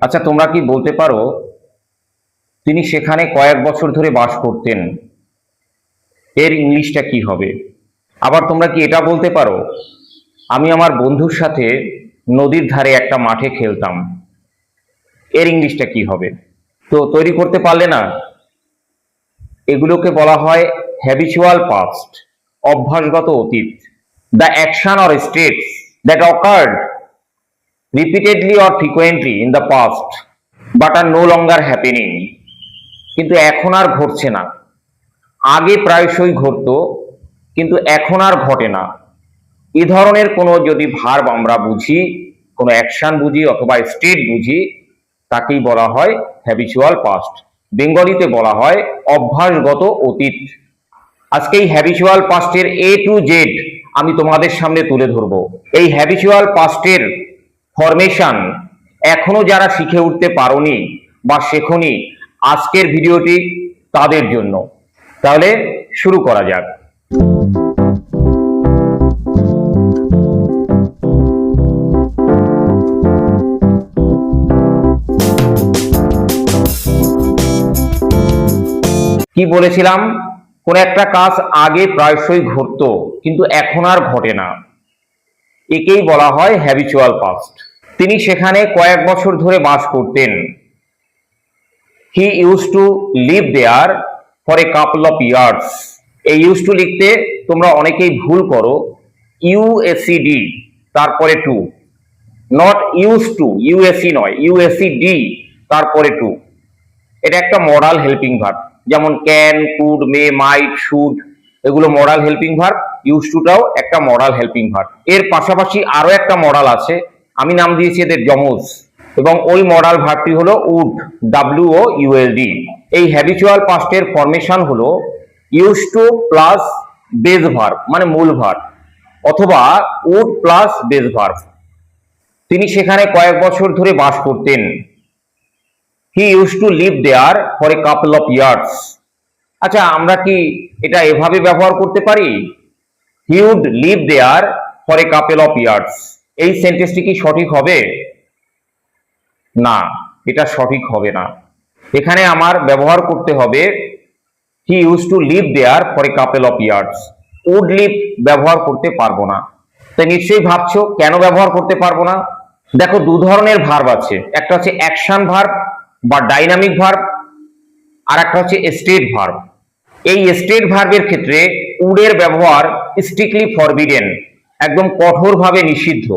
আচ্ছা, তোমরা কি বলতে পারো তিনি সেখানে কয়েক বছর ধরে বাস করতেন, এর ইংলিশটা কি হবে? আবার তোমরা কি এটা বলতে পারো আমি আমার বন্ধুর সাথে নদীর ধারে একটা মাঠে খেলতাম, এর ইংলিশটা কি হবে? তো তৈরি করতে পারলে না? এগুলোকে বলা হয় হ্যাবিচুয়াল পাস্ট, অভ্যাসগত অতীত। The action or states that occurred repeatedly or frequently in the past but are no longer happening, কিন্তু এখন আর ঘটছে না। আগে প্রায়শই ঘটতো কিন্তু এখন আর ঘটে না। এই ধরনের কোনো যদি ভার্ব আমরা বুঝি, কোনো অ্যাকশন বুঝি অথবা স্টেট বুঝি, তাকেই বলা হয় হ্যাবিচুয়াল পাস্ট। বেঙ্গলিতে বলা হয় অভ্যাসগত অতীত। আজকে এই হ্যাবিচুয়াল পাস্টের এ টু জেড আমি তোমাদের সামনে তুলে ধরবো। এই হ্যাবিচুয়াল পাস্টের ফরমেশন এখনো যারা শিখে উঠতে পারোনি বা শেখোনি, আজকের ভিডিওটি তাদের জন্য। তাহলে শুরু করা যাক। কি বলেছিলাম? কোন একটা কাজ আগে প্রায়শই ঘটতো কিন্তু এখন আর ঘটে না, একেই বলা হয় হ্যাবিচুয়াল পাস্ট। তিনি সেখানে কয়েক বছর ধরে বাস করতেন। He use to live there for a couple of years. এই ইউজ টু লিখতে তোমরা অনেকেই ভুল করো, ইউএসিডি তারপরে to, not use to, U S E নয়, ইউএসিডি তারপরে টু। এটা একটা মডাল হেল্পিং ভার্ব, যেমন can, could, may, might, should, এগুলো মডাল হেল্পিং ভার্ব। ইউজ টুটাও একটা মডাল হেল্পিং ভার্ব। এর পাশাপাশি আরো একটা মডাল আছে, আমি নাম দিয়েছি এদের যমজ, এবং ওই মডাল ভার্বটি হলো উড, WOULD। এই হ্যাবিচুয়াল পাস্টের ফরমেশন হলো use to plus base verb, মানে মূল ভার্ব, অথবা উড প্লাস বেস ভার্ব। তিনি সেখানে কয়েক বছর ধরে বাস করতেন। He use to live there for a couple of years. আচ্ছা, আমরা কি এটা এভাবে ব্যবহার করতে পারি? He would live there for a couple of years. এই সেন্টেন্সটি কি সঠিক হবে? না, এটা সঠিক হবে না। এখানে আমার ব্যবহার করতে হবে he use to live there for a couple of years. Would live ব্যবহার করতে পারবো না। তাই নিশ্চয়ই ভাবছো কেন ব্যবহার করতে পারবো না। দেখো, দু ধরনের ভার্ব আছে, একটা হচ্ছে অ্যাকশন ভার্ব বা ডাইনামিক ভার্ব, আর একটা হচ্ছে স্টেট ভার্ব। এই স্টেট ভার্বের ক্ষেত্রে উডের ব্যবহার স্ট্রিক্টলি ফরবিডেন, একদম কঠোরভাবে নিষিদ্ধ।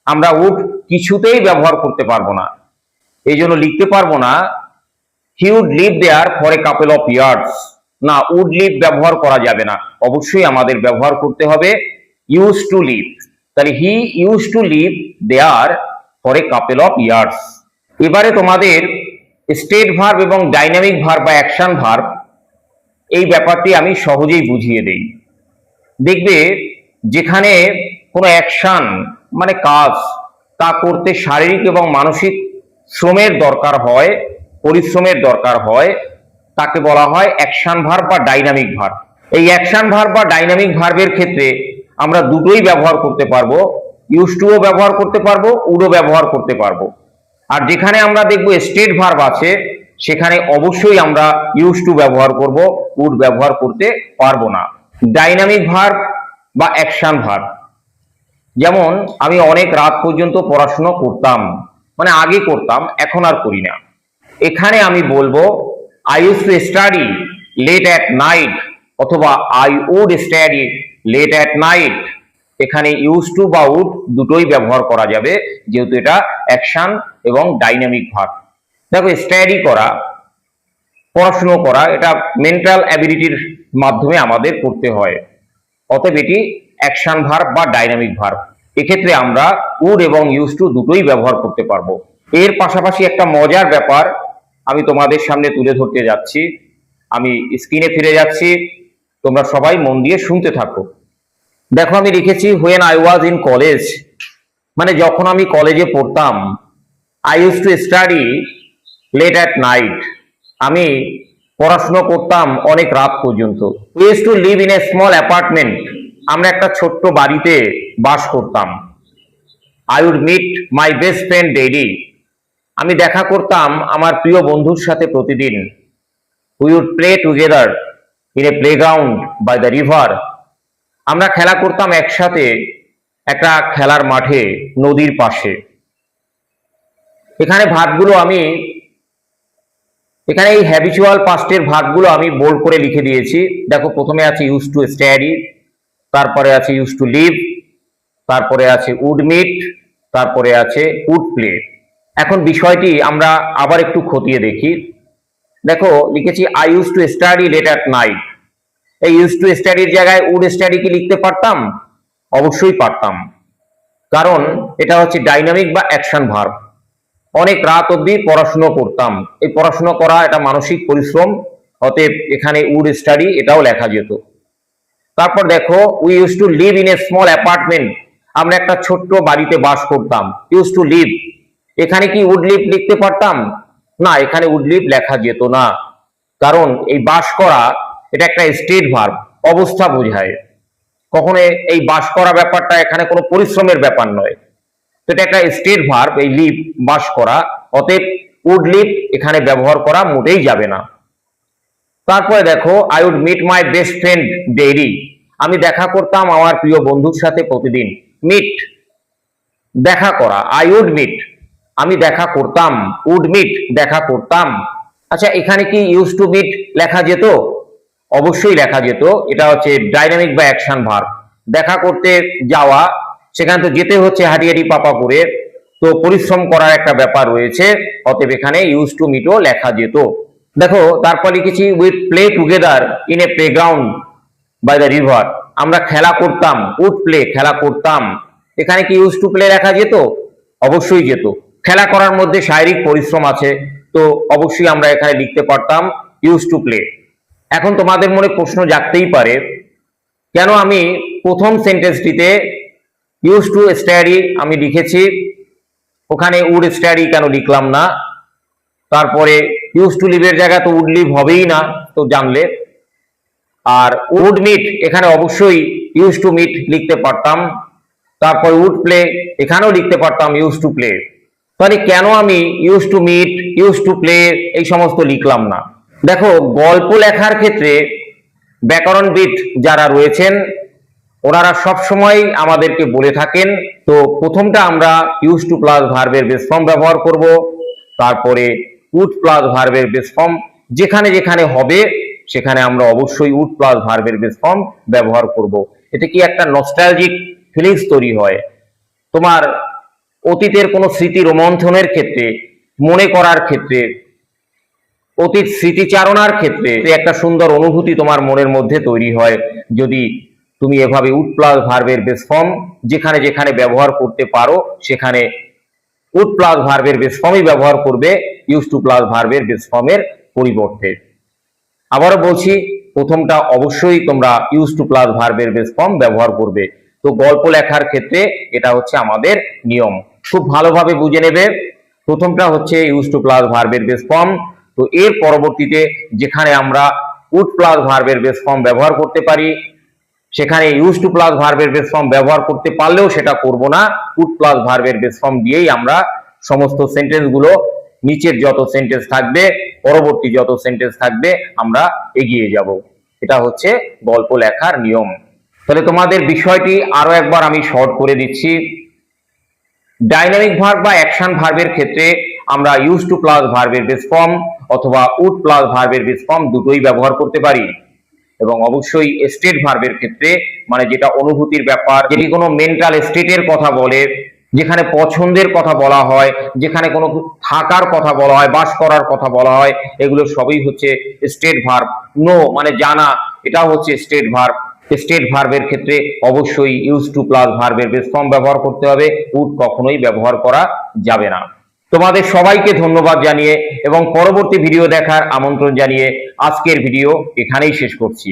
আমরা উড কিছুতেই ব্যবহার করতে পারবো না। এই জন্য লিখতে পারবো না he would live there for a couple of years. না, উড লিভ ব্যবহার করা যাবে না, অবশ্যই আমাদের ব্যবহার করতে হবে ইউজ টু লিভ। তাহলে he use to live there for a couple of years. এবারে তোমাদের স্টেট ভার্ব এবং ডাইনামিক ভার্ব বা অ্যাকশন ভার্ব, এই ব্যাপারটি আমি সহজেই বুঝিয়ে দেই। দেখবে, যেখানে কোনো অ্যাকশন মানে কাজ, তা করতে শারীরিক এবং মানসিক শ্রমের দরকার হয়, পরিশ্রমের দরকার হয়, তাকে বলা হয় অ্যাকশন ভার্ব বা ডাইনামিক ভার্ব। এই অ্যাকশন ভার্ব বা ডাইনামিক ভার্বের ক্ষেত্রে আমরা দুটোই ব্যবহার করতে পারবো, ইউজ টুও ব্যবহার করতে পারবো, উডও ব্যবহার করতে পারবো। আর যেখানে আমরা দেখবো স্টেট ভার্ব আছে, সেখানে অবশ্যই আমরা ইউজ টু ব্যবহার করব, উড ব্যবহার করতে পারবো না। ডাইনামিক ভার্ব বা অ্যাকশন ভার্ব, যেমন আমি অনেক রাত পর্যন্ত পড়াশোনা করতাম, মানে আগে করতাম, এখন আর করি না। এখানে আমি বলবো I use to study late at night, অথবা I would study late at night. এখানে ইউজ টু বা উড দুটোই ব্যবহার করা যাবে, যেহেতু এটা অ্যাকশন এবং ডাইনামিক ভার্ব। দেখো, স্টাডি করা, পড়াশুনো করা, এটা মেন্টাল অ্যাবিলিটির মাধ্যমে আমাদের করতে হয়, অতএব এটি অ্যাকশন ভার্ব বা ডাইনামিক ভার্ব। এক্ষেত্রে আমরা উড এবং ইউজ টু দুটোই ব্যবহার করতে পারবো। এর পাশাপাশি একটা মজার ব্যাপার আমি তোমাদের সামনে তুলে ধরতে যাচ্ছি। আমি স্ক্রিনে ফিরে যাচ্ছি, তোমরা সবাই মন দিয়ে শুনতে থাকো। দেখো, আমি লিখেছি when I was in college, মানে যখন আমি কলেজে পড়তাম। I use to study late at night, আমি পড়াশোনা করতাম অনেক রাত পর্যন্ত। We use to live in a small apartment, আমরা একটা ছোট্ট বাড়িতে বাস করতাম। I would meet my best friend daily, আমি দেখা করতাম আমার প্রিয় বন্ধুর সাথে প্রতিদিন। We would play together in a playground by the river. আমরা খেলা করতাম একসাথে একটা খেলার মাঠে নদীর পাশে। এখানে ভার্বগুলো আমি এই হ্যাবিচুয়াল পাস্টের ভার্বগুলো আমি বোল্ড করে লিখে দিয়েছি। দেখো, প্রথমে আছে ইউজ টু স্টাডি, তারপরে আছে ইউজ টু লিভ, তারপরে আছে উড মিট, তারপরে আছে উড প্লে। এখন বিষয়টি আমরা আবার একটু খতিয়ে দেখি। দেখো, লিখেছি I use to study late at night. এই ইউজ টু স্টাডির জায়গায় উড স্টাডি কি লিখতে পারতাম? অবশ্যই পারতাম, কারণ এটা হচ্ছে ডাইনামিক বা অ্যাকশন ভার্ব। অনেক রাত অবধি পড়াশুনো করতাম। এই পড়াশুনো করা এটা মানসিক পরিশ্রম, অতএব এখানে উড স্টাডি এটাও লেখা যেত। তারপর দেখো, we use to live in a small apartment. আমরা একটা ছোট্ট বাড়িতে বাস করতাম। ইউজ টু লিভ, এখানে কি উড লিভ লিখতে পারতাম? না, এখানে উড লিভ লেখা যেত না, কারণ এই বাস করা এটা একটা স্টেট ভার্ব, অবস্থা বোঝায়। কখনো এই বাস করা ব্যাপারটা এখানে কোনো পরিশ্রমের ব্যাপার নয়। তো এটা একটা স্টেট ভার্ব, এই লিভ, বাস করা, অতএব উড লিভ এখানে ব্যবহার করা মোটেই যাবে না। তারপরে দেখো, I would meet my best friend daily. আমি দেখা করতাম আমার প্রিয় বন্ধুর সাথে প্রতিদিন। মিট, দেখা করা। আই উড মিট, আমি দেখা করতাম। উড মিট, দেখা করতাম। আচ্ছা, এখানে কি ইউজ টু মিট লেখা যেত? অবশ্যই লেখা যেত। এটা হচ্ছে ডাইনামিক বা অ্যাকশন ভার্ব। দেখা করতে যাওয়া, সেখানে তো যেতে হচ্ছে হাঁটিয়াটি পাপা করে, তো পরিশ্রম করার একটা ব্যাপার রয়েছে, অতএব এখানে ইউজ টু মিটও লেখা যেত। দেখো, তারপর লিখেছি with play together in a playground by the river. আমরা খেলা করতাম। উড প্লে, খেলা করতাম। এখানে কি ইউজ টু প্লে লেখা যেত? অবশ্যই যেত। খেলা করার মধ্যে শারীরিক পরিশ্রম আছে, তো অবশ্যই আমরা এখানে লিখতে পারতাম ইউজ টু প্লে। এখন তোমাদের মনে প্রশ্ন জাগতেই পারে, কেন আমি প্রথম সেন্টেন্সটিতে ইউজ টু স্টাডি আমি লিখেছি, ওখানে উড স্টাডি কেন লিখলাম না? তারপরে ইউজ টু লিভের জায়গায় তো উড লিভ হবেই না, তো জানলে। আর উড মিট, এখানে অবশ্যই ইউজ টু মিট লিখতে পারতাম। তারপর উড প্লে, এখানেও লিখতে পারতাম ইউজ টু প্লে। তাহলে কেন আমি use to meet, use to play এই সমস্ত লিখলাম না? দেখো, গল্প লেখার ক্ষেত্রে ব্যাকরণবিদ যারা রয়েছেন ওনারা সবসময় আমাদেরকে বলে থাকেন, তো প্রথমটা আমরা ইউজ টু প্লাস ভার্বের বেস ফর্ম ব্যবহার করব, তারপরে উড প্লাস ভার্বের বেস ফর্ম যেখানে যেখানে হবে সেখানে আমরা অবশ্যই উড প্লাস ভার্বের বেস ফর্ম ব্যবহার করব। এতে কি একটা নস্টালজিক ফিলিংস তৈরি হয়। তোমার অতীতের কোনো স্মৃতি রোমন্থনের ক্ষেত্রে, মনে করার ক্ষেত্রে, অতীত স্মৃতিচারণার ক্ষেত্রে একটা সুন্দর অনুভূতি তোমার মনের মধ্যে তৈরি হয় যদি তুমি এভাবে উড প্লাস ভার্বের বেস ফর্ম যেখানে যেখানে ব্যবহার করতে পারো সেখানে উড প্লাস ভার্বের বেস ফর্মই ব্যবহার করবে ইউজ টু প্লাস ভার্বের বেস ফর্মের পরিবর্তে। আবারও বলছি, প্রথমটা অবশ্যই তোমরা ইউজ টু প্লাস ভার্বের বেস ফর্ম ব্যবহার করবে। তো গল্প লেখার ক্ষেত্রে এটা হচ্ছে আমাদের নিয়ম, খুব ভালোভাবে বুঝে নেবে। প্রথমটা হচ্ছে ইউজ টু প্লাস ভার্বের বেস ফর্ম। তো এর পরবর্তীতে যেখানে আমরা উড প্লাস ভার্বের বেস ফর্ম ব্যবহার করতে পারি সেখানে ইউজ টু প্লাস ভার্বের বেস ফর্ম ব্যবহার করতে পারলেও সেটা করব না, উড প্লাস ভার্বের বেস ফর্ম দিয়েই আমরা সমস্ত সেন্টেন্স গুলো, নিচের যত সেন্টেন্স থাকবে, পরবর্তী যত সেন্টেন্স থাকবে আমরা এগিয়ে যাব। এটা হচ্ছে গল্প লেখার নিয়ম। তাহলে তোমাদের বিষয়টি আরো একবার আমি শর্ট করে দিচ্ছি। ডাইনামিক ভার্ব বা অ্যাকশন ভার্বের ক্ষেত্রে আমরা ইউজ টু প্লাস ভার্বের বেস ফর্ম অথবা উড প্লাস ভার্বের বেস ফর্ম দুটোই ব্যবহার করতে পারি। এবং অবশ্যই স্টেট ভার্বের ক্ষেত্রে, মানে যেটা অনুভূতির ব্যাপার, যেটি কোনো মেন্টাল স্টেটের কথা বলে, যেখানে পছন্দের কথা বলা হয়, যেখানে কোনো থাকার কথা বলা হয়, বাস করার কথা বলা হয়, এগুলো সবই হচ্ছে স্টেট ভার্ব। নো মানে জানা, এটাও হচ্ছে স্টেট ভার্ব। স্টেট ভার্বের ক্ষেত্রে অবশ্যই ইউজ টু প্লাস ভার্বের বেস ফর্ম ব্যবহার করতে হবে, উড কখনোই ব্যবহার করা যাবে না। তোমাদের সবাইকে ধন্যবাদ জানিয়ে এবং পরবর্তী ভিডিও দেখার আমন্ত্রণ জানিয়ে আজকের ভিডিও এখানেই শেষ করছি।